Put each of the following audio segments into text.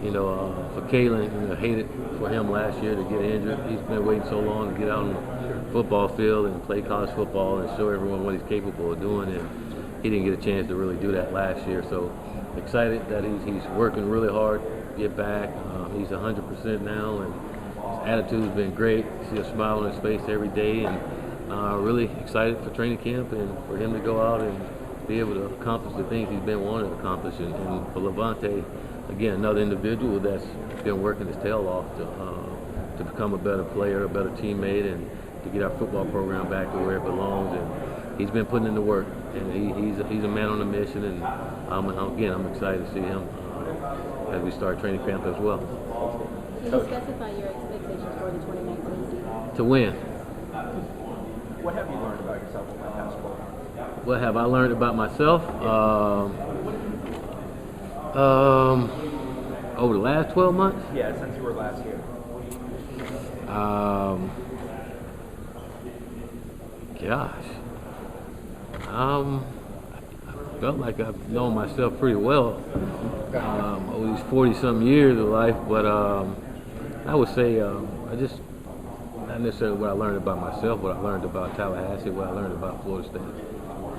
For Kalen, hated for him last year to get injured. He's been waiting so long to get out on the football field and play college football and show everyone what he's capable of doing, and he didn't get a chance to really do that last year. So excited that he's working really hard to get back. He's 100% now, and his attitude's been great. See a smile on his face every day, and really excited for training camp and for him to go out and be able to accomplish the things he's been wanting to accomplish. And for Levante, again, another individual that's been working his tail off to become a better player, a better teammate, and to get our football program back to where it belongs. And he's been putting in the work, and he's a man on a mission. And I'm excited to see him as we start training camp as well. Can you specify your expectations for the 2019 season? To win. What have you learned about yourself over the past 12 months? What have I learned about myself? Over the last 12 months? Yeah, since you were last here. Gosh. I felt like I've known myself pretty well over these 40-some years of life, but I would say not necessarily what I learned about myself, what I learned about Tallahassee, what I learned about Florida State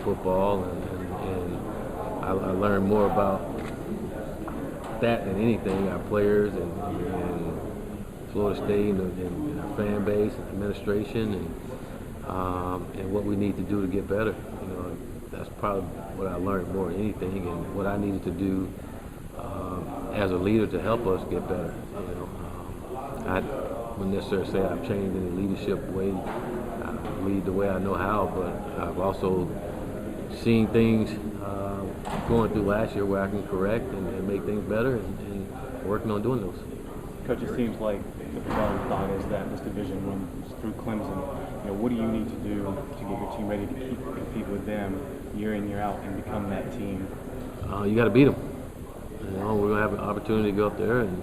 football, and I learned more about that than anything, our players and Florida State and our fan base and administration and what we need to do to get better. That's probably what I learned more than anything, and what I needed to do as a leader to help us get better. I wouldn't necessarily say I've changed any leadership way. I lead the way I know how, but I've also seen things going through last year where I can correct and make things better, and working on doing those. Coach, it seems like the prevailing thought is that this division runs through Clemson. What do you need to do to get your team ready to compete with them year in, year out, and become that team? You got to beat them. We're going to have an opportunity to go up there, and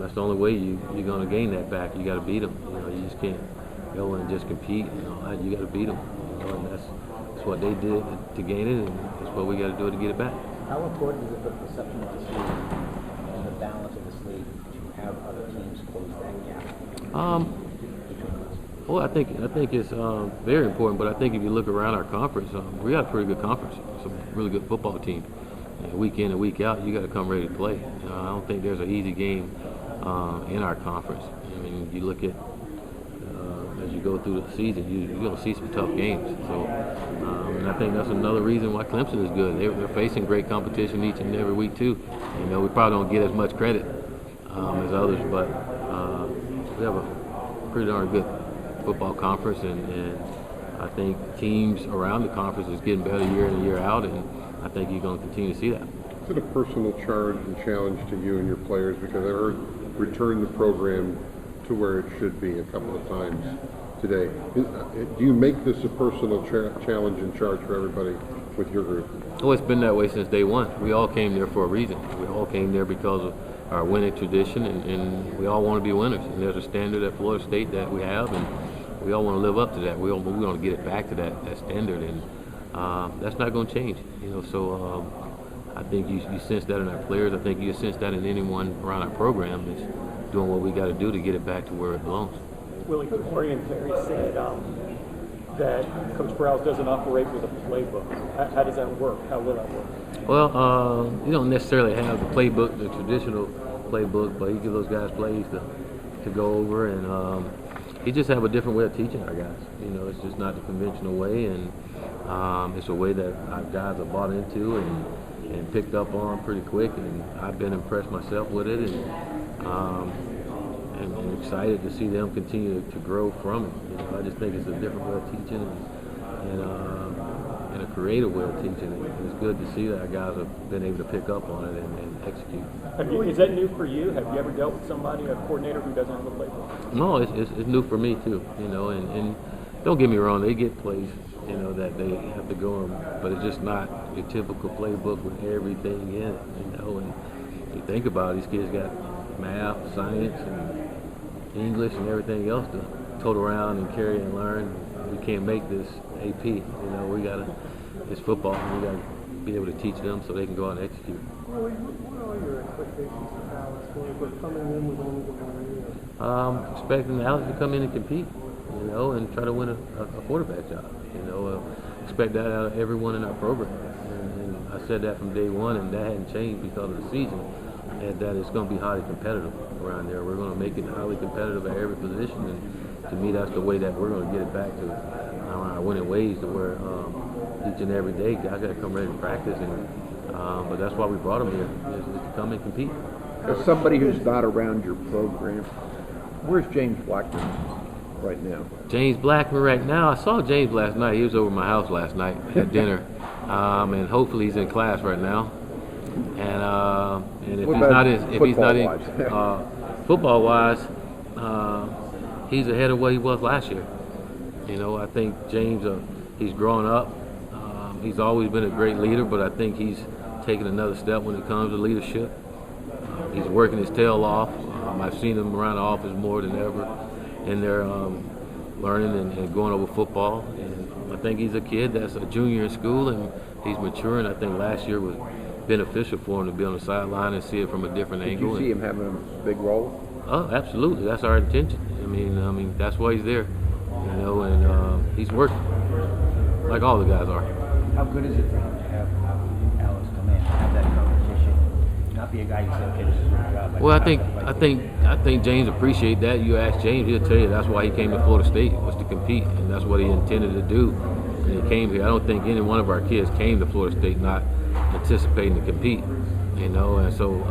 that's the only way you're going to gain that back. You got to beat them. You just can't go and just compete and all that. You got to beat them. And that's what they did to gain it, and that's what we got to do to get it back. How important is it for the perception of this league and the balance of this league to have other teams close that gap? Well, I think it's very important, but I think if you look around our conference, we got a pretty good conference. It's a really good football team. Week in and week out, you got to come ready to play. I don't think there's an easy game in our conference. I mean, you look at as you go through the season, you're going to see some tough games. So, and I think that's another reason why Clemson is good. They're facing great competition each and every week too. We probably don't get as much credit as others, but we have a pretty darn good football conference, and I think teams around the conference is getting better year in and year out, and I think you're going to continue to see that. Is it a personal charge and challenge to you and your players? Because I heard return the program to where it should be a couple of times today. Do you make this a personal challenge and charge for everybody with your group? Oh, it's been that way since day one. We all came there for a reason. We all came there because of our winning tradition, and we all want to be winners. And there's a standard at Florida State that we have, and we all want to live up to that. We want to get it back to that standard, and that's not going to change. So I think you sense that in our players. I think you sense that in anyone around our program is doing what we got to do to get it back to where it belongs. Willie, Corey and Terry said that Coach Browse doesn't operate with a playbook. How does that work? How will that work? Well, you don't necessarily have the playbook, the traditional playbook, but you give those guys plays to go over, and he just have a different way of teaching our guys. It's just not the conventional way, and it's a way that our guys have bought into and picked up on pretty quick, and I've been impressed myself with it, and I'm excited to see them continue to grow from it. I just think it's a different way of teaching and a creative way of teaching. And it's good to see that our guys have been able to pick up on it and execute. Is that new for you? Have you ever dealt with somebody, a coordinator who doesn't have a playbook? No, it's new for me too. And don't get me wrong, they get plays that they have to go on, but it's just not your typical playbook with everything in it. And you think about it, these kids got math, science, and English, and everything else to tote around and carry and learn. We can't make this AP. It's football, and we got to be able to teach them so they can go out and execute. What are your expectations for Alex for coming in with only the 1 year? Expecting Alex to come in and compete, and try to win a quarterback job. Expect that out of everyone in our program. And I said that from day one, and that hadn't changed because of the season. And that it's going to be highly competitive around there. We're going to make it highly competitive at every position, and to me, that's the way that we're going to get it back to our winning ways, to where each and every day guys got to come ready to practice, but that's why we brought them here, is to come and compete. As somebody who's not around your program, where's James Blackman right now? James Blackman right now, I saw James last night. He was over at my house last night at dinner, and hopefully he's in class right now. And if he's not in football wise, he's ahead of what he was last year. I think James, he's grown up. He's always been a great leader, but I think he's taken another step when it comes to leadership. He's working his tail off. I've seen him around the office more than ever, and they're learning and going over football. And I think he's a kid that's a junior in school, and he's maturing. I think last year was beneficial for him to be on the sideline and see it from a different angle. Did you see him having a big role? Oh, absolutely. That's our intention. I mean, that's why he's there. And he's working like all the guys are. How good is it for him to have Alex come in, have that competition, not be a guy you say, okay, this is my job? Well, I think James appreciate that. You ask James, he'll tell you that's why he came to Florida State, was to compete, and that's what he intended to do. And he came here. I don't think any one of our kids came to Florida State not anticipating to compete, and so.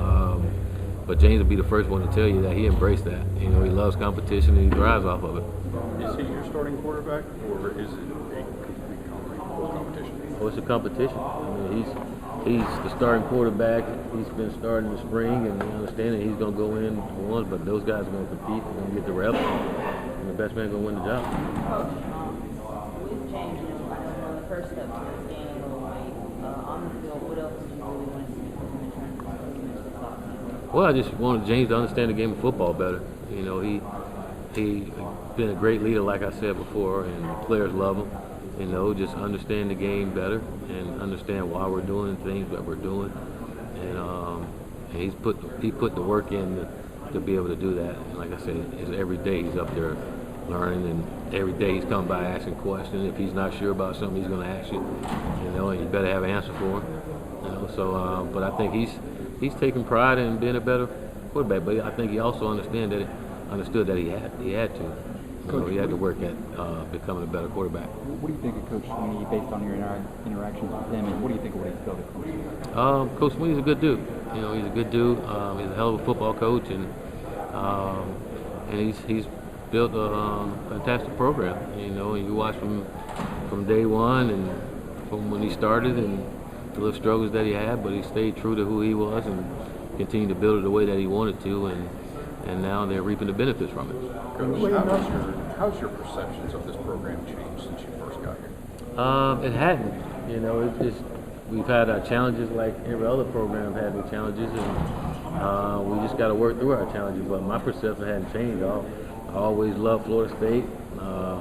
But James will be the first one to tell you that he embraced that. He loves competition and he thrives off of it. Is he your starting quarterback, or is it a complete competition? Oh, it's a competition. He's the starting quarterback. He's been starting in the spring, and we understand that he's going to go in once, but those guys are going to compete. They're going to get the reps, and the best man's going to win the job. We've changed, on the first step to this game a little bit. On the field, what else do you really want to see in terms of improvements to talk? Well, I just wanted James to understand the game of football better. He's been a great leader, like I said before, and the players love him. Just understand the game better and understand why we're doing the things that we're doing. And he put the work in to be able to do that. And like I said, it's every day he's up there learning, and every day he's coming by asking questions. If he's not sure about something, he's going to ask you. And you better have an answer for him. But I think he's taking pride in being a better quarterback. But I think he also understood that he had to. He had to work at becoming a better quarterback. What do you think of Coach Sweeney based on your interactions with him, and what do you think of what he's built at Clemson? Coach Sweeney's a good dude. He's a good dude. He's a hell of a football coach, and he's built a fantastic program. And you watch from day one and from when he started and the little struggles that he had, but he stayed true to who he was and continued to build it the way that he wanted to, and now they're reaping the benefits from it. Coach, how's your perceptions of this program changed since you first got here? It hadn't. We've had our challenges like every other program had their challenges, and we just got to work through our challenges. But my perception hadn't changed. I always loved Florida State. I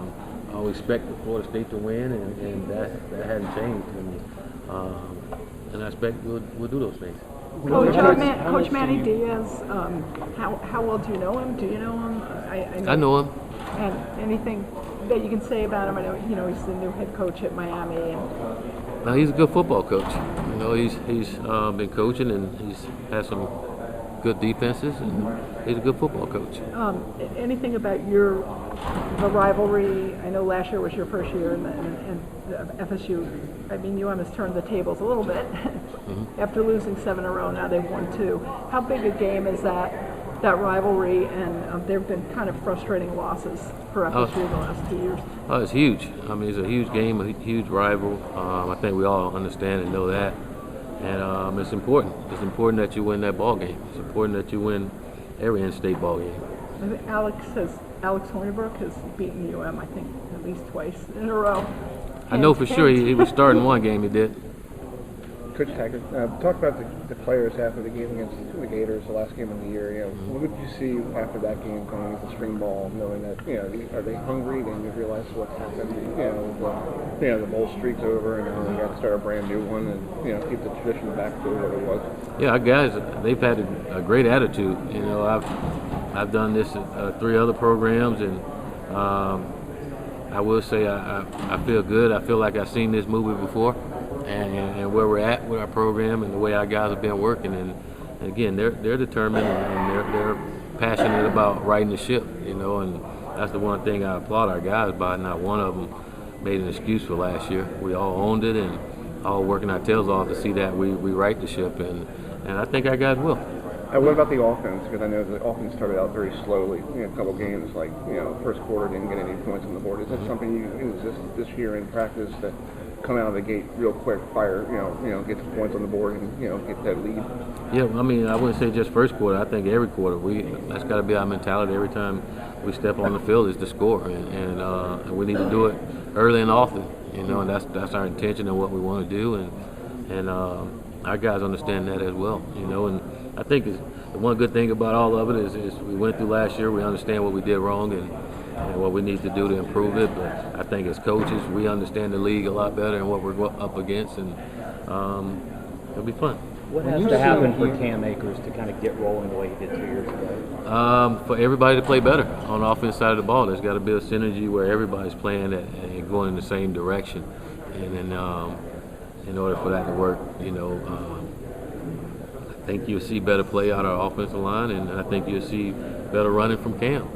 always expected Florida State to win, and that hadn't changed. And I expect we'll do those things. Coach Manny Diaz, how well do you know him? Do you know him? I know him. And anything that you can say about him? I know he's the new head coach at Miami. No, he's a good football coach. He's been coaching, and he's had some good defenses, and he's a good football coach. Anything about the rivalry? I know last year was your first year, and FSU. UM has turned the tables a little bit after losing 7 in a row. Now they've won 2. How big a game is that rivalry? And there have been kind of frustrating losses for FSU the last 2 years. Oh, it's huge. It's a huge game, a huge rival. I think we all understand and know that. And it's important. It's important that you win that ball game. It's important that you win every in-state ball game. I think Alex Hornibrook has beaten UM, I think, at least twice in a row. I know for sure he was starting one game. He did. Coach Taggart, talk about the players after the game against the Gators, the last game of the year. What did you see after that game going against the spring ball, knowing that are they hungry? Then you realize what's happened. The bowl streak's over, and now they got to start a brand new one, and keep the tradition back to what it was. Yeah, our guys, they've had a great attitude. I've done this at 3 other programs, and I will say I feel good. I feel like I've seen this movie before. And where we're at with our program and the way our guys have been working, and again, they're determined and they're passionate about righting the ship, and that's the one thing I applaud our guys by. Not one of them made an excuse for last year. We all owned it and all working our tails off to see that we right the ship, and I think our guys will. What about the offense? Because I know the offense started out very slowly. A couple games, like first quarter didn't get any points on the board. Is that something you exist this year in practice that come out of the gate real quick, fire, get some points on the board and get that lead? Yeah, I mean, I wouldn't say just first quarter. I think every quarter that's got to be our mentality. Every time we step on the field is to score, and we need to do it early and often. And that's our intention and what we want to do, and our guys understand that as well. And I think the one good thing about all of it is we went through last year. We understand what we did wrong and what we need to do to improve it. But I think as coaches, we understand the league a lot better and what we're up against, and it'll be fun. What has to happen for Cam Akers to kind of get rolling the way he did 2 years ago? For everybody to play better on the offense side of the ball. There's got to be a synergy where everybody's playing and going in the same direction. And then in order for that to work, I think you'll see better play out of our offensive line, and I think you'll see better running from Cam.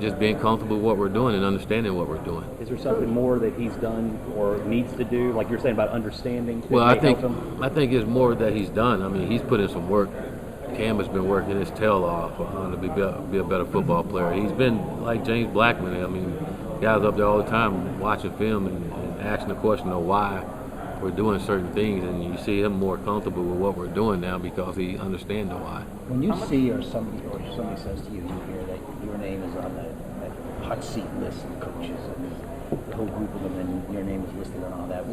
Just being comfortable with what we're doing and understanding what we're doing. Is there something more that he's done or needs to do, like you're saying about understanding? Well, I think it's more that he's done. I mean, he's put in some work. Cam has been working his tail off to be a better football player. He's been like James Blackman. I mean, guys up there all the time watching film and asking the question of why we're doing certain things, and you see him more comfortable with what we're doing now because he understands the why. When you see or somebody says to you, you hear that your name is on that hot seat list of coaches and the whole group of them, and your name is listed and all that.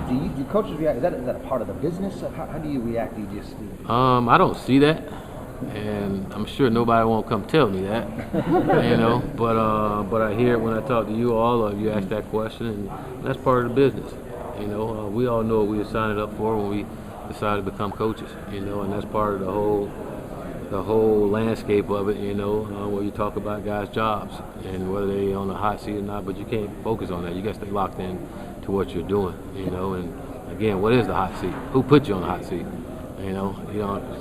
Do coaches react? Is that a part of the business? How do you react? Do you just? I don't see that, and I'm sure nobody won't come tell me that, But I hear it when I talk to you all. You ask that question, and that's part of the business. We all know what we signed up for when we decided to become coaches. And that's part of the whole landscape of it. Where you talk about guys' jobs and whether they on the hot seat or not. But you can't focus on that. You got to stay locked in to what you're doing. And again, what is the hot seat? Who put you on the hot seat?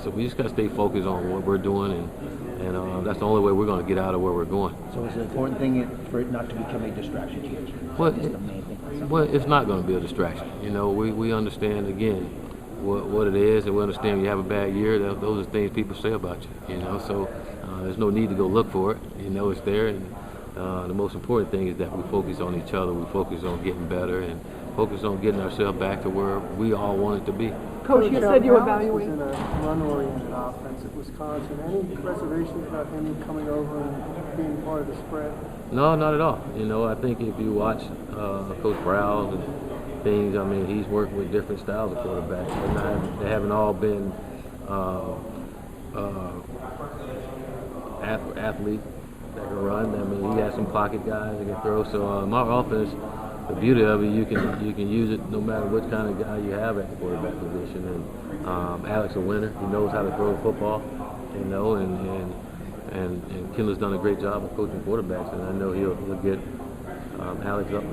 So we just got to stay focused on what we're doing, and that's the only way we're going to get out of where we're going. So it's an important thing for it not to become a distraction to you. Well, it's not going to be a distraction. We understand again what it is, and we understand when you have a bad year. Those are things people say about you. So there's no need to go look for it. It's there, and the most important thing is that we focus on each other. We focus on getting better and focus on getting ourselves back to where we all want it to be. Coach, you said you evaluated. Was in a run-oriented offense at Wisconsin. Any reservations about him coming over and being part of the spread? No, not at all. I think if you watch Coach Browse and things, I mean, he's worked with different styles of quarterbacks. They haven't all been athletes that can run. I mean, he has some pocket guys that can throw. So my offense, the beauty of it, you can use it no matter what kind of guy you have at the quarterback position. And Alex a winner. He knows how to throw the football. And Kendall's done a great job of coaching quarterbacks, and I know he'll get Alex up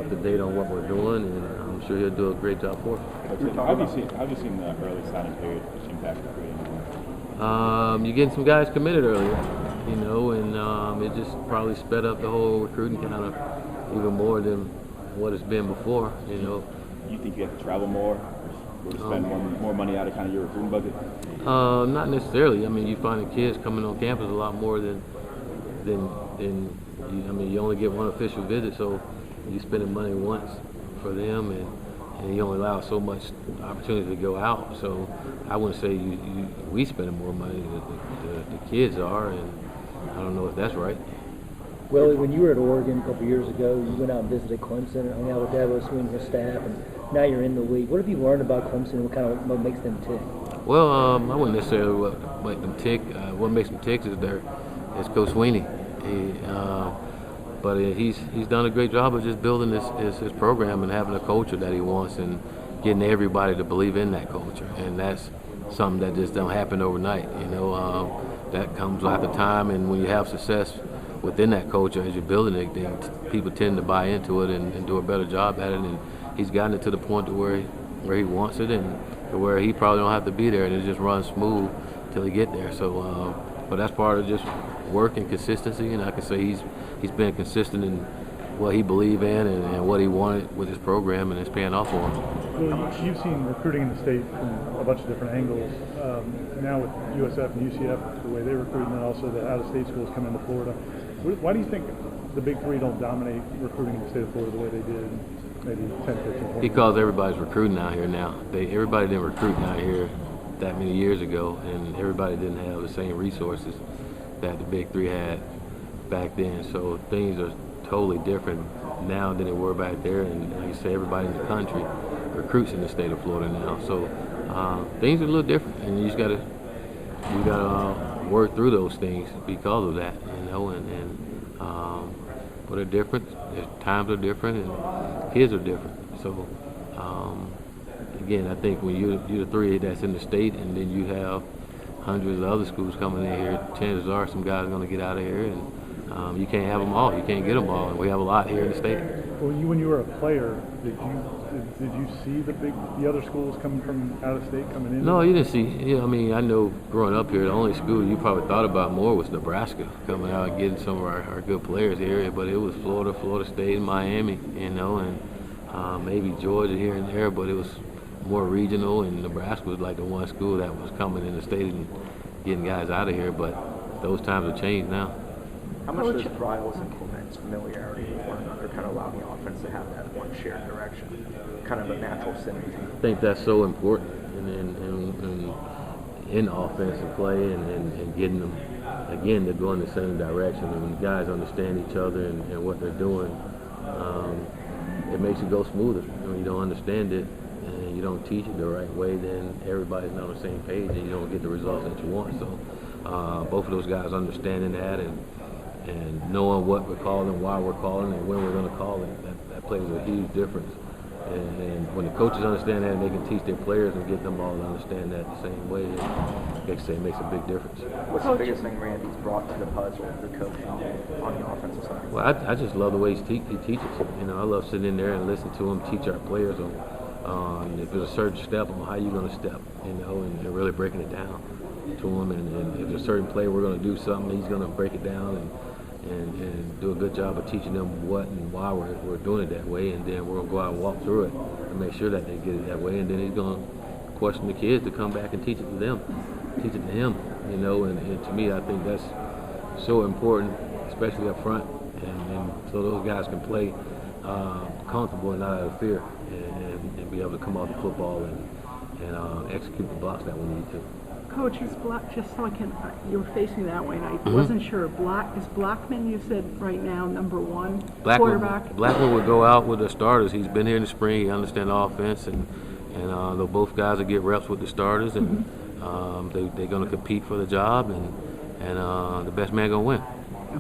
to date on what we're doing, and I'm sure he'll do a great job for us. How have you seen the early signing period impact recruiting? You're getting some guys committed earlier, and it just probably sped up the whole recruiting kind of even more than what it's been before. You think you have to travel more, or spend more money out of kind of your recruiting budget? Not necessarily. I mean, you find the kids coming on campus a lot more than you only get one official visit, so you're spending money once for them, and you only allow so much opportunity to go out. So I wouldn't say we spending more money than the kids are, and I don't know if that's right. Willie, when you were at Oregon a couple years ago, you went out and visited Clemson and hung out with Dabo Swinney's staff, and now you're in the league. What have you learned about Clemson? What makes them tick? Well, I wouldn't necessarily make them tick. What makes them tick is Coach Sweeney. But he's done a great job of just building his program and having a culture that he wants and getting everybody to believe in that culture. And that's something that just don't happen overnight. That comes after time, and when you have success within that culture as you're building it, then people tend to buy into it and do a better job at it. And he's gotten it to the point to where he wants it and to where he probably don't have to be there, and it just runs smooth till he get there. So, but that's part of just work and consistency, and I can say he's been consistent in what he believed in and what he wanted with his program, and it's paying off for him. Well, you've seen recruiting in the state from a bunch of different angles. Now with USF and UCF, the way they recruit, and then also the out-of-state schools come into Florida. Why do you think the Big Three don't dominate recruiting in the state of Florida the way they did maybe 10, 15, 20 Because everybody's recruiting out here now. Everybody didn't recruit out here that many years ago, and everybody didn't have the same resources that the Big Three had back then. So things are totally different now than they were back there, and like you say, everybody in the country recruits in the state of Florida now. So things are a little different, and you just gotta work through those things because of that, but they're different. Times are different, and kids are different. So again, I think when you're the three that's in the state, and then you have hundreds of other schools coming in here, chances are some guys are going to get out of here, and you can't have them all. You can't get them all, and we have a lot here in the state. Well, when you were a player, did you see the other schools coming from out of state coming in? No, you didn't see. I mean, I know growing up here, the only school you probably thought about more was Nebraska coming out and getting some of our good players here. But it was Florida State, and Miami, and maybe Georgia here and there. But it was more regional, and Nebraska was like the one school that was coming in the state and getting guys out of here. But those times have changed now. How much does rivals and Clements familiarity with one another kind of allow the offense to have that one shared direction, kind of a natural synergy? I think that's so important in offensive play and getting them, again, to go in the same direction. And when guys understand each other and what they're doing, it makes it go smoother. When you don't understand it and you don't teach it the right way, then everybody's not on the same page and you don't get the results that you want. So both of those guys understanding that and knowing what we're calling, why we're calling, and when we're going to call it, that plays a huge difference. And when the coaches understand that, and they can teach their players and get them all to understand that the same way, like I say, it makes a big difference. What's the biggest thing Randy's brought to the puzzle, the coaching on the offensive side? Well, I just love the way he teaches. I love sitting in there and listening to him teach our players on if there's a certain step on how you're going to step, and really breaking it down to him. And if there's a certain play we're going to do something, he's going to break it down and do a good job of teaching them what and why we're doing it that way, and then we're going to go out and walk through it and make sure that they get it that way, and then he's going to question the kids to come back and teach it to them, teach it to him, and to me I think that's so important, especially up front, and so those guys can play comfortable and not out of fear, and be able to come off the football and execute the blocks that we need to. Coach, is Black, just so I can, you were facing that way, and I wasn't sure. Is Blackman, you said right now, number one quarterback? Blackman would go out with the starters. He's been here in the spring. He understands the offense, and both guys will get reps with the starters, and they're going to compete for the job, and the best man going to win.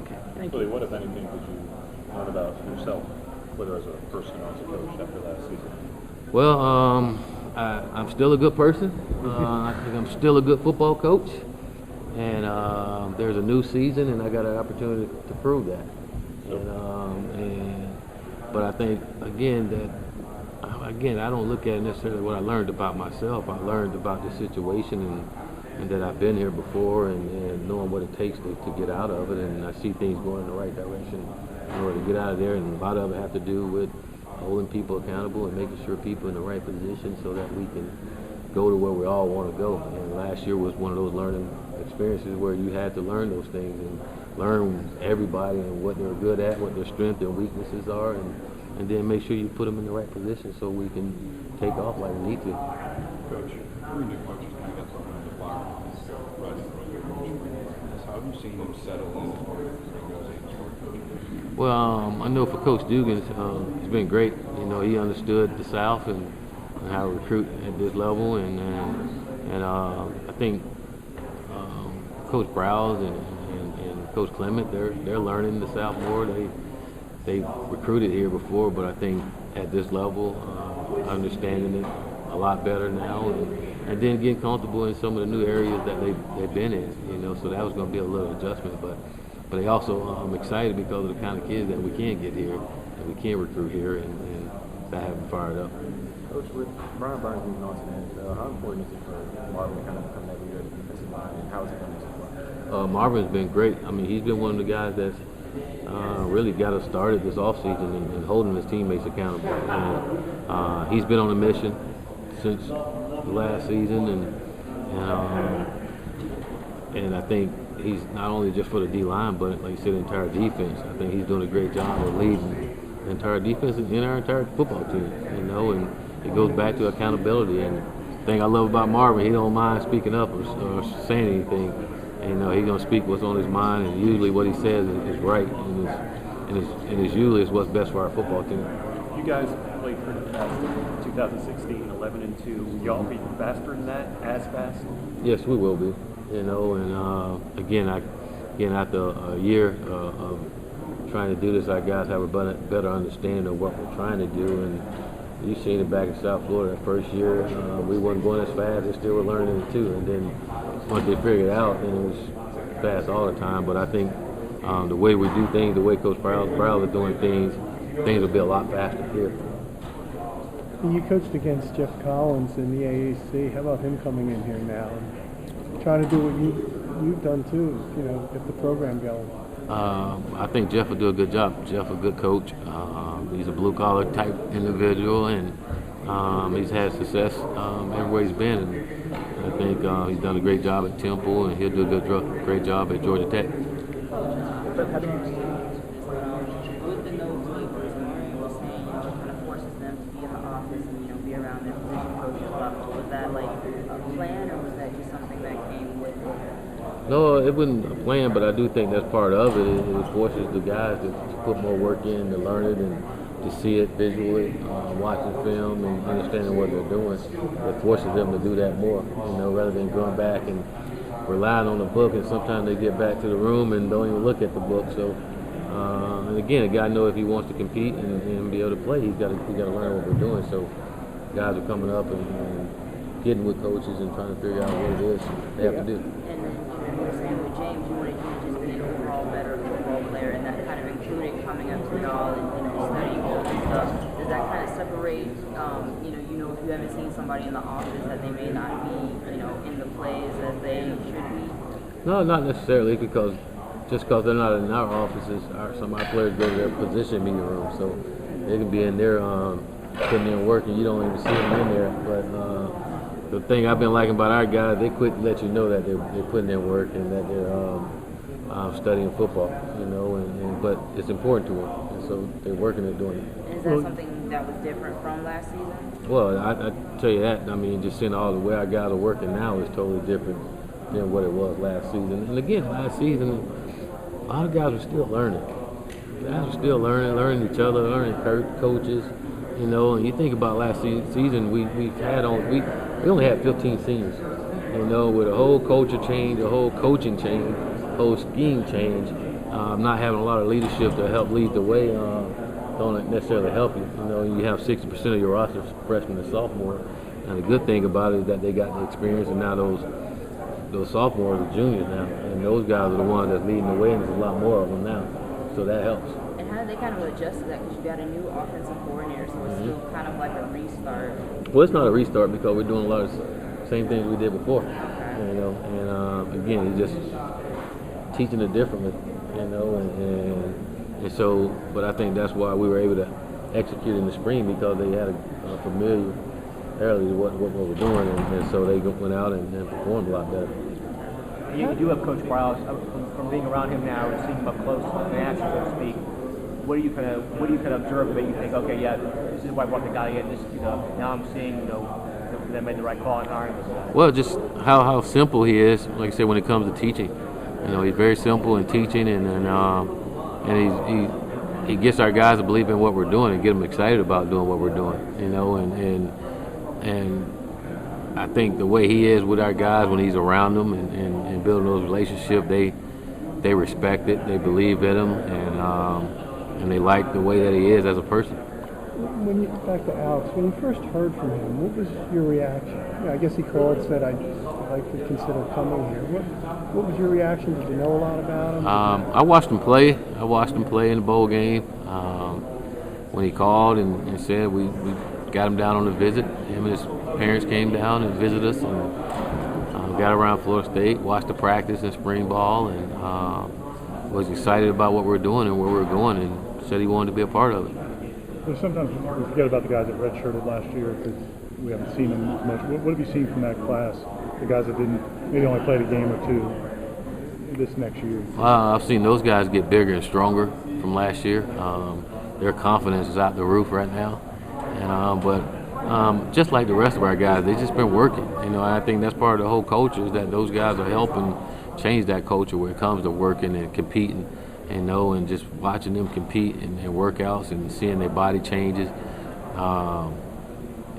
Okay, thank Willie, you. what, if anything, did you learn about yourself, whether as a person or as a coach after last season? Well, I'm still a good person. I think I'm still a good football coach. And there's a new season, and I got an opportunity to prove that. But I think, again, I don't look at necessarily what I learned about myself. I learned about the situation and that I've been here before and knowing what it takes to get out of it. And I see things going in the right direction in order to get out of there. And a lot of it have to do with holding people accountable and making sure people in the right position so that we can go to where we all want to go. And last year was one of those learning experiences where you had to learn those things and learn everybody and what they're good at, what their strengths and weaknesses are, and then make sure you put them in the right position so we can take off like we need to. Coach, you're a new coach, you got something on the fire. How have you seen them settle in as far as coaching? Well, I know for Coach Dugan, it's been great. He understood the South, and how to recruit at this level, and I think Coach Browse and Coach Clement, they're learning the South more. They recruited here before, but I think at this level, understanding it a lot better now, and then getting comfortable in some of the new areas that they've been in. So that was going to be a little adjustment, but they also excited because of the kind of kids that we can get here and we can recruit here, and that have them fired up. Coach, with Brian Burns moving on to the NFL, how important is it for Marvin to kind of become that leader of the defensive line, and how is it going so far? Marvin's been great. I mean, he's been one of the guys that's really got us started this offseason and holding his teammates accountable. And he's been on a mission since the last season, and I think he's not only just for the D-line, but like you said, the entire defense. I think he's doing a great job of leading the entire defense and our entire football team, and it goes back to accountability. And the thing I love about Marvin, he don't mind speaking up or saying anything. And, he's going to speak what's on his mind, and usually what he says is right, and it's usually what's best for our football team. You guys played for the past 2016, 11-2. Y'all be faster than that, as fast? Yes, we will be. And again, after a year of trying to do this, our guys have a better understanding of what we're trying to do. And you've seen it back in South Florida. That first year, we wasn't going as fast. They still were learning it too. And then once they figured it out, then it was fast all the time. But I think the way we do things, the way Coach Browse is doing things will be a lot faster here. You coached against Jeff Collins in the AAC. How about him coming in here now and trying to do what you've done too, get the program going? I think Jeff will do a good job. Jeff a good coach. He's a blue-collar type individual, and he's had success everywhere he's been. And I think he's done a great job at Temple, and he'll do a great job at Georgia Tech. With the no waivers, Mario was saying, kind of forces them to be in the office and, be around their position coaches level. Was that like a plan, or was that just something that came with it? No, it wasn't a plan, but I do think that's part of it. It forces the guys to put more work in, to learn it, and to see it visually, watching film and understanding what they're doing. It forces them to do that more, rather than going back and relying on the book, and sometimes they get back to the room and don't even look at the book. So, and again, a guy knows if he wants to compete and be able to play, he's got to learn what we're doing. So, guys are coming up and getting with coaches and trying to figure out what it is they have to do. And then you were saying with James, you wanted him to just be an overall better football player, and that kind of included coming up to y'all and studying all this stuff. Does that kind of separate, if you haven't seen somebody in the office that they may not be, in the plays as they should be? No, not necessarily, because just because they're not in our offices, some of our players go to their position meeting room, so they can be in there putting in work, and you don't even see them in there. But the thing I've been liking about our guys, they quit to let you know that they're putting in work and that they're studying football, but it's important to them, and so they're working at doing it. And is that something that was different from last season? Well, I tell you that. I mean, just seeing all the way our guys are working now is totally different than what it was last season. And again, last season, a lot of guys were still learning. Guys were still learning each other, learning coaches. And you think about last season, we only had 15 seniors. With a whole culture change, a whole coaching change, whole scheme change, not having a lot of leadership to help lead the way. Don't necessarily help you. You have 60% of your roster freshmen and sophomore, and the good thing about it is that they got the experience, and now those sophomores are juniors now, and those guys are the ones that's leading the way, and there's a lot more of them now, so that helps. And how did they kind of adjust to that? Because you got a new offensive coordinator, so it's still kind of like a restart. Well, it's not a restart because we're doing a lot of the same things we did before, and again, it's just teaching it differently, and so, but I think that's why we were able to execute in the spring, because they had a familiarity to what we're doing, and so they went out and performed a lot better. You do have Coach Browse. From being around him now and seeing him up close and natural, so to speak. What do you kind of observe that you think, okay, yeah, this is why I brought the guy in. Now I'm seeing, they made the right call in hiring this guy. Well, just how simple he is. Like I said, when it comes to teaching, he's very simple in teaching, and he gets our guys to believe in what we're doing and get them excited about doing what we're doing, and and I think the way he is with our guys when he's around them and building those relationships, they respect it, they believe in him, and they like the way that he is as a person. When you back to Alex, when you first heard from him, what was your reaction? I guess he called and said, I'd like to consider coming here. What was your reaction? Did you know a lot about him? I watched him play. I watched him play in the bowl game. When he called and said we got him down on a visit, him and his parents came down and visited us and got around Florida State, watched the practice in spring ball, and was excited about what we're doing and where we're going, and said he wanted to be a part of it. Well, sometimes we forget about the guys that redshirted last year because we haven't seen them as much. What have you seen from that class? The guys that maybe only played a game or two this next year? I've seen those guys get bigger and stronger from last year. Their confidence is out the roof right now. But just like the rest of our guys, they've just been working. I think that's part of the whole culture is that those guys are helping change that culture where it comes to working and competing. And just watching them compete in workouts and seeing their body changes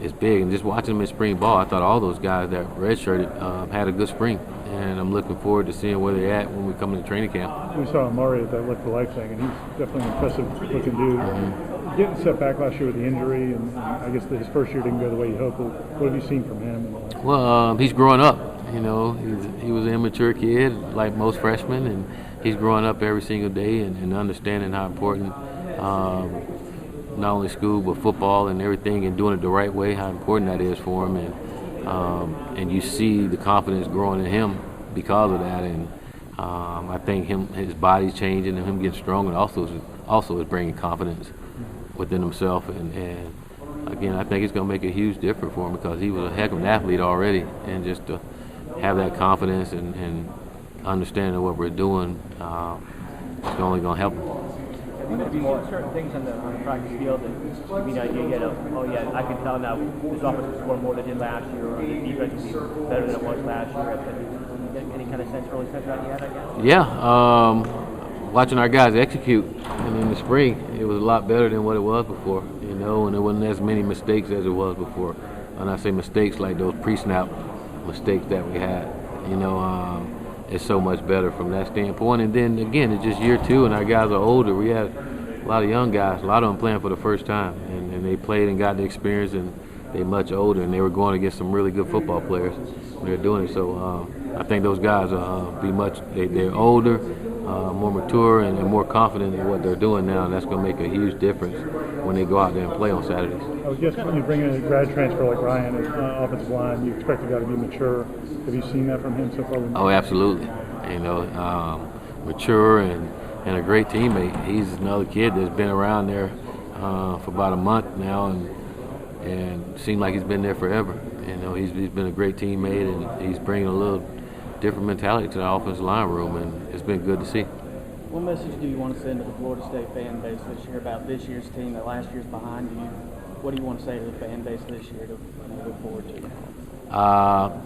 is big. And just watching them in spring ball, I thought all those guys that redshirted had a good spring. And I'm looking forward to seeing where they're at when we come into training camp. We saw Amari at that Lick for Life thing, and he's definitely an impressive-looking dude. Getting set back last year with the injury, and I guess his first year didn't go the way you hoped. What have you seen from him? Well, he's growing up. He was an immature kid, like most freshmen, and he's growing up every single day and understanding how important not only school but football and everything, and doing it the right way, how important that is for him. And you see the confidence growing in him because of that. And I think his body's changing and him getting stronger also is bringing confidence within himself. And again, I think it's going to make a huge difference for him because he was a heck of an athlete already, and just to have that confidence and understanding what we're doing, it's only going to help him. Have you seen certain things on the practice field that give you an idea I can tell now this offense will score more than it did last year, or the defense will be better than it was last year? Any kind of early sense that you had, I guess? Yeah, watching our guys execute in the spring, it was a lot better than what it was before, and there wasn't as many mistakes as it was before. And I say mistakes like those pre-snap mistakes that we had, it's so much better from that standpoint. And then again, it's just year two, and our guys are older. We had a lot of young guys, a lot of them playing for the first time, and they played and got the experience, and they're much older, and they were going against some really good football players when they're doing it. So I think those guys they're older, more mature, and more confident in what they're doing now, and that's going to make a huge difference when they go out there and play on Saturdays. I would guess when you bring in a grad transfer like Ryan as offensive line, you expect the guy to be mature. Have you seen that from him so far? Oh, absolutely. Mature and a great teammate. He's another kid that's been around there for about a month now, and seemed like he's been there forever. He's been a great teammate, and he's bringing a little different mentality to the offensive line room, and it's been good to see. What message do you want to send to the Florida State fan base this year about this year's team that last year's behind you? What do you want to say to the fan base this year to look forward to?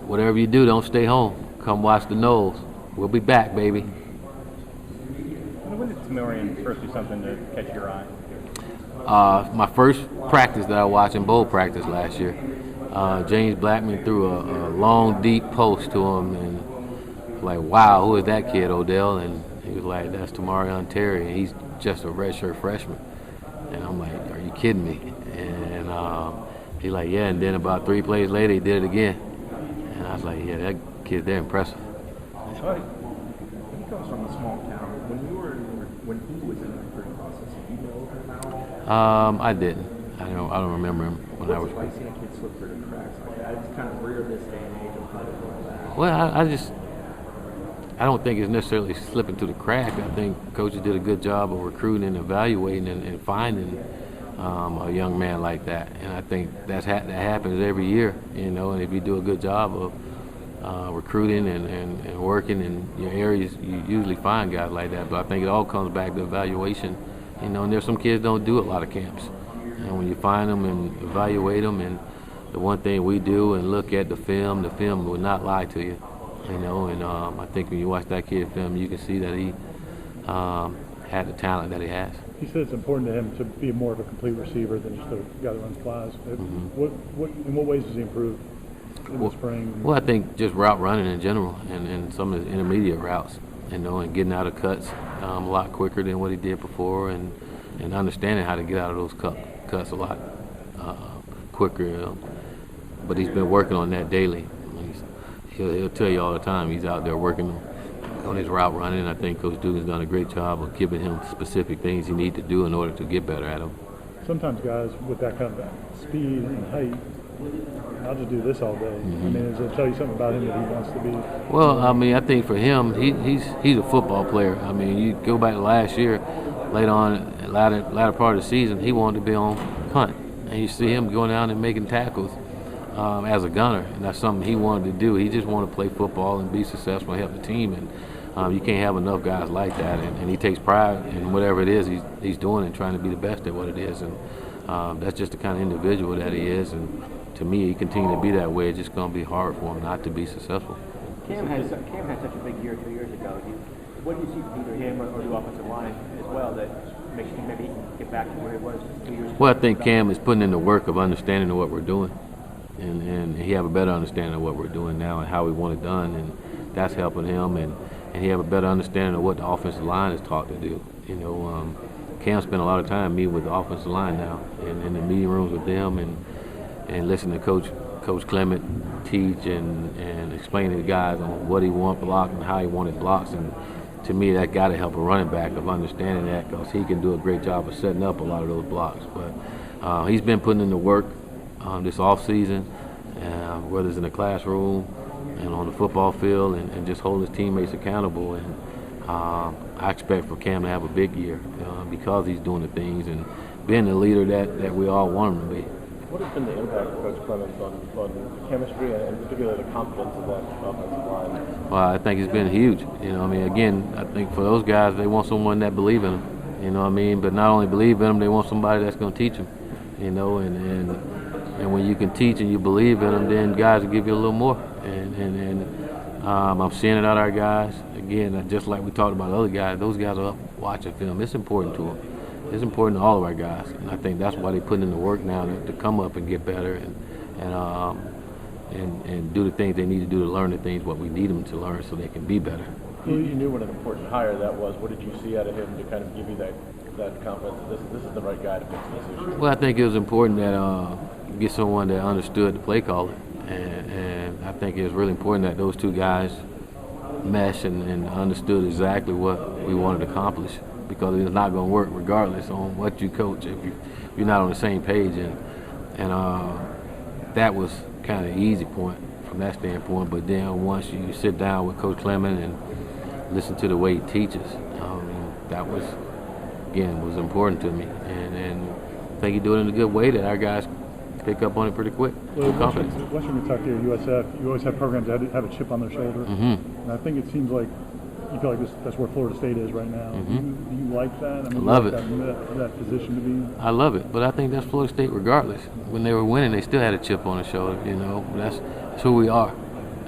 Whatever you do, don't stay home. Come watch the Knowles. We'll be back, baby. When did Tamarian first do something to catch your eye? My first practice that I watched in bowl practice last year, James Blackman threw a long, deep post to him, and like, wow, who is that kid, Odell? And he was like, that's Tamarian Terry, and he's just a redshirt freshman. And I'm like, are you kidding me? And he's like, yeah. And then about 3 plays later, he did it again. And I was like, yeah, that kid, they're impressive. He comes from a small town. When he was in the recruiting process, did you know him? I didn't. I don't remember him when I was. Why seeing kids slip through the cracks? It's kind of rare this day and age of like that. Well, I don't think it's necessarily slipping through the crack. I think coaches did a good job of recruiting and evaluating and finding a young man like that. And I think that happens every year, and if you do a good job of recruiting and working in your areas, you usually find guys like that. But I think it all comes back to evaluation, and there's some kids don't do a lot of camps. And when you find them and evaluate them, and the one thing we do and look at the film will not lie to you. And I think when you watch that kid film, you can see that had the talent that he has. He said it's important to him to be more of a complete receiver than just a guy that runs flies. In what ways does he improve in the spring? Well, I think just route running in general and some of the intermediate routes, and getting out of cuts a lot quicker than what he did before, and understanding how to get out of those cuts a lot quicker. But he's been working on that daily. He'll tell you all the time he's out there working on his route running, and I think Coach Dugan's done a great job of giving him specific things he needs to do in order to get better at them. Sometimes guys with that kind of speed and height, I'll just do this all day. I mean, does it tell you something about him that he wants to be? Well, I mean, I think for him, he's a football player. I mean, you go back to last year, latter part of the season, he wanted to be on punt, and you see him going down and making tackles as a gunner, and that's something he wanted to do. He just wanted to play football and be successful and help the team, and you can't have enough guys like that, and he takes pride in whatever it is he's doing and trying to be the best at what it is, and that's just the kind of individual that he is, and to me, he continued to be that way. It's just going to be hard for him not to be successful. Cam had such a big year 2 years ago. What do you see from either him or the offensive line as well that makes you maybe he can get back to where he was 2 years ago? Well, I think Cam is putting in the work of understanding of what we're doing, and he have a better understanding of what we're doing now and how we want it done, and that's helping him, and he have a better understanding of what the offensive line is taught to do. Cam spent a lot of time meeting with the offensive line now, and in the meeting rooms with them, and listening to Coach Clement teach and explain to the guys on what he want blocked and how he wanted blocks. And to me, that got to help a running back of understanding that, because he can do a great job of setting up a lot of those blocks. But he's been putting in the work this off season, whether it's in the classroom and on the football field, and just holding his teammates accountable. And I expect for Cam to have a big year because he's doing the things and being the leader that we all want him to be. What has been the impact of Coach Clemens on the chemistry and particularly the confidence of that offensive line? Well, I think it's been huge. Again, I think for those guys, they want someone that believe in them. But not only believe in them, they want somebody that's going to teach them. And when you can teach and you believe in them, then guys will give you a little more. I'm seeing it out of our guys. Again, just like we talked about other guys, those guys are up watching film. It's important to them. It's important to all of our guys, and I think that's why they put in the work now to come up and get better and do the things they need to do to learn the things what we need them to learn so they can be better. You knew what an important hire that was. What did you see out of him to kind of give you that confidence that this is the right guy to fix this issue? Well, I think it was important that get someone that understood the play calling, and I think it was really important that those two guys mesh and understood exactly what we wanted to accomplish, because it's not going to work regardless on what you coach if you're not on the same page. And that was kind of the easy point from that standpoint. But then once you sit down with Coach Clement and listen to the way he teaches, that was important to me. And I think he do it in a good way that our guys pick up on it pretty quick. Well, Western Kentucky or USF, you always have programs that have a chip on their shoulder. And I think it seems like you feel like that's where Florida State is right now. Do you like that? I love it. That position to be in? I love it, but I think that's Florida State regardless. When they were winning, they still had a chip on their shoulder. That's who we are.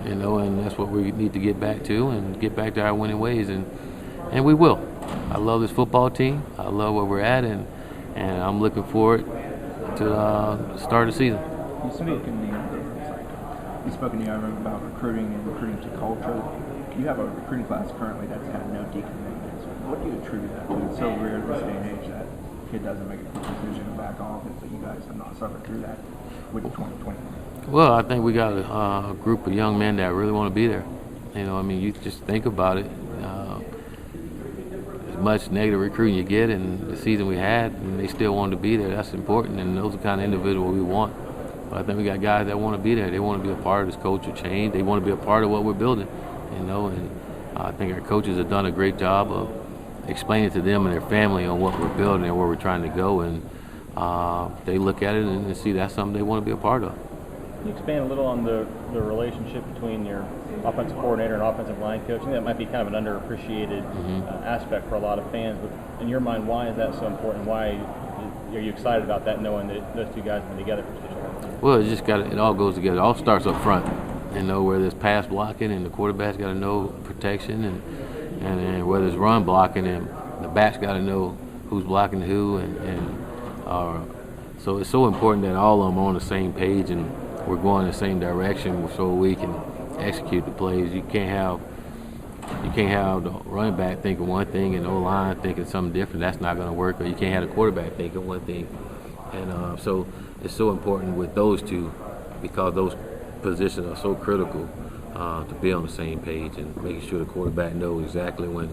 And that's what we need to get back to and get back to our winning ways, and we will. I love this football team. I love where we're at, and I'm looking forward to start the season. You spoke in the other room about recruiting and recruiting to culture. You have a recruiting class currently that's had no decommitments. What do you attribute that to? It's so rare in this day and age that a kid doesn't make a quick decision and back off, but you guys have not suffered through that with 2020. Well, I think we got a group of young men that really want to be there. You just think about it. As much negative recruiting you get in the season we had, and they still wanted to be there, that's important, and those are the kind of individuals we want. But I think we got guys that want to be there. They want to be a part of this culture change. They want to be a part of what we're building. And I think our coaches have done a great job of explaining to them and their family on what we're building and where we're trying to go, and they look at it and see that's something they want to be a part of. Can you expand a little on the relationship between your offensive coordinator and offensive line coach? I think that might be kind of an underappreciated aspect for a lot of fans, but in your mind, why is that so important? Why are you excited about that, knowing that those two guys have been together for such a long time? Well, it all goes together. It all starts up front. Where there's pass blocking and the quarterback's got to know protection, and whether it's run blocking, and the backs got to know who's blocking who, and so it's so important that all of them are on the same page and we're going in the same direction so we can execute the plays. You can't have the running back thinking one thing and the O-line thinking something different. That's not going to work. Or you can't have the quarterback thinking one thing. And so it's so important with those two, because those positions are so critical to be on the same page and making sure the quarterback knows exactly when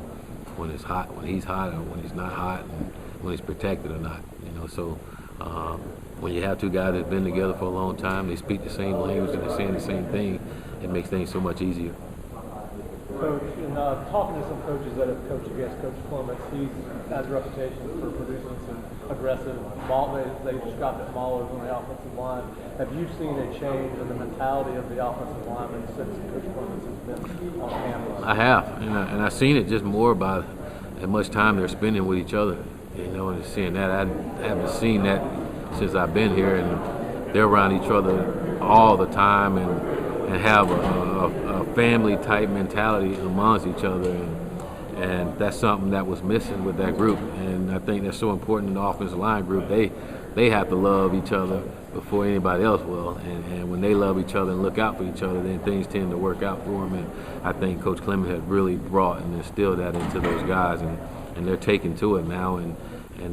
it's hot, when he's hot, or when he's not hot, and when he's protected or not. So when you have two guys that've been together for a long time, they speak the same language and they're saying the same thing, it makes things so much easier. Coach, in talking to some coaches that have coached against Coach Clements, he has a reputation for producing some aggressive maulers. They just got the maulers on the offensive line. Have you seen a change in the mentality of the offensive linemen since Coach Clements has been on campus? I have, and I've seen it just more by how much time they're spending with each other, and seeing that. I haven't seen that since I've been here, and they're around each other all the time and have a family type mentality amongst each other, and that's something that was missing with that group. And I think that's so important in the offensive line group. They have to love each other before anybody else will, and when they love each other and look out for each other, then things tend to work out for them. And I think Coach Clemens has really brought and instilled that into those guys, and they're taking to it now, and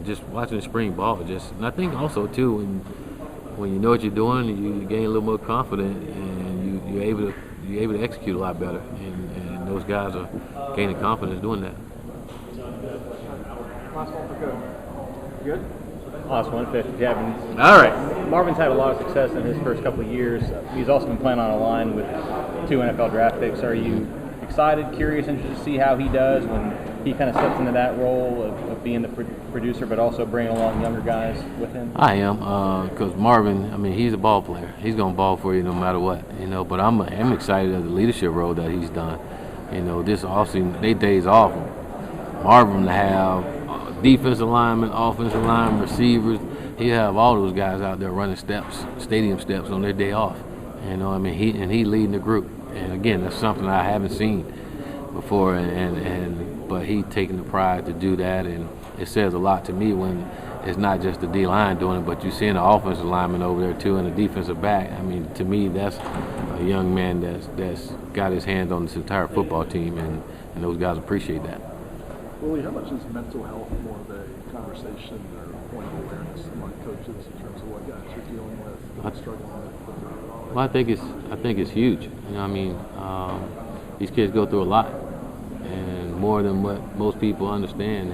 just watching the spring ball, and I think also too, when you know what you're doing, you gain a little more confident, and you're able to execute a lot better, and those guys are gaining confidence doing that. Last one for Coach. Good? Last one, if you haven't. All right. Marvin's had a lot of success in his first couple of years. He's also been playing on a line with 2 NFL draft picks. Are you excited, curious, interested to see how he does when he kind of steps into that role of being the producer, but also bringing along younger guys with him? I am, because Marvin, he's a ball player. He's going to ball for you no matter what, But I'm excited at the leadership role that he's done. This offseason, they days off. Marvin to have defensive linemen, offensive linemen, receivers. He have all those guys out there running stadium steps on their day off. He leading the group. And again, that's something I haven't seen before, but he taking the pride to do that, and it says a lot to me when it's not just the D-line doing it, but you're seeing the offensive lineman over there too, and the defensive back. To me, that's a young man that's got his hands on this entire football team, and those guys appreciate that. Willie, how much is mental health more of a conversation or point of awareness among coaches in terms of what guys are dealing with, struggling with? Well, I think it's huge. These kids go through a lot, and more than what most people understand,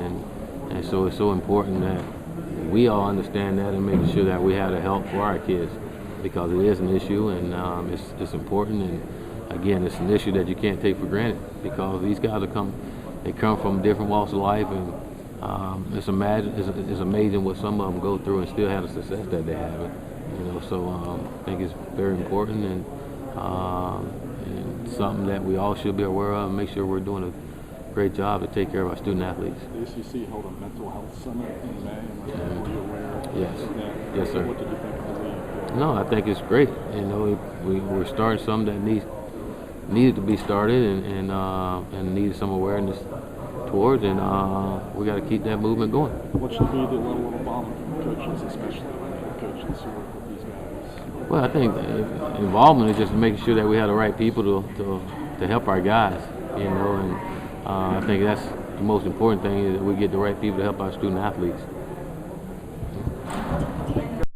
and so it's so important that we all understand that and making sure that we have the help for our kids, because it is an issue, and it's important, and again, it's an issue that you can't take for granted, because these guys come from different walks of life, and it's amazing what some of them go through and still have the success that they have. So I think it's very important, and something that we all should be aware of and make sure we're doing a great job to take care of our student athletes. The ACC held a mental health summit in May, and were you aware of that? Yes, sir. What did you think of the league? No, I think it's great. We're starting something that needed to be started, and needed some awareness towards, and we got to keep that movement going. What should be the level of involvement from coaches, especially coaches who work with these guys? Well, I think involvement is just making sure that we have the right people to help our guys, and I think that's the most important thing, is that we get the right people to help our student athletes.